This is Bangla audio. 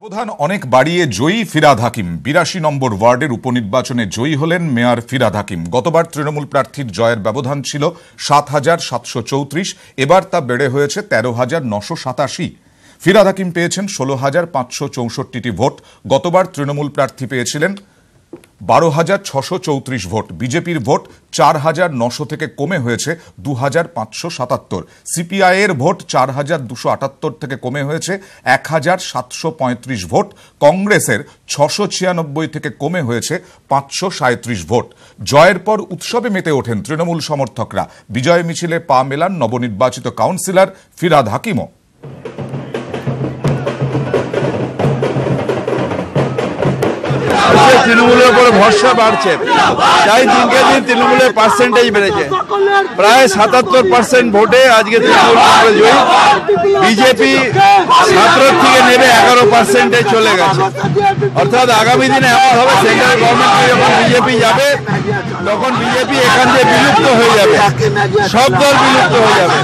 প্রধান অনেক বাড়িয়ে জয়ী ফিরহাদ হাকিম ৮২ নম্বর ওয়ার্ডের উপনির্বাচনে জয়ী হলেন মেয়র ফিরহাদ হাকিম। গতবার তৃণমূল প্রার্থীর জয়ের ব্যবধান ছিল ৭,৭৩৪, এবার তা বেড়ে হয়েছে ১৩,৯৮৭। ফিরহাদ হাকিম পেয়েছেন ১৬,৫৬৪টি ভোট। গতবার তৃণমূল প্রার্থী পেয়েছিলেন ১২,৬৩৪ ভোট। বিজেপির ভোট ৪,৯০০ থেকে কমে হয়েছে ২,৫৭৭। সিপিআই এর ভোট ৪,২৭৮ থেকে কমে হয়েছে ১,৭৩৫ ভোট। কংগ্রেসের ৬৯৬ থেকে কমে হয়েছে ৫৩৭ ভোট। জয়ের পর উৎসবে মেতে ওঠেন তৃণমূল সমর্থকরা। বিজয় মিছিলে পা মেলান নবনির্বাচিত কাউন্সিলর ফিরহাদ হাকিমও। তৃণমূলের উপর ভরসা বাড়ছে, তাই দিনকে দিন তৃণমূলের পার্সেন্টেজ বেড়েছে। প্রায় ৭৭% ভোটে আজকে তৃণমূল কংগ্রেস জয়ী। বিজেপি ১৭ থেকে নেমে 11%-এ চলে গেছে। অর্থাৎ আগামী দিনে এমন হবে, সেন্ট্রাল গভর্নমেন্টে যখন বিজেপি যাবে তখন বিজেপি এখান থেকে বিলুপ্ত হয়ে যাবে, সব দল বিলুপ্ত হয়ে যাবে।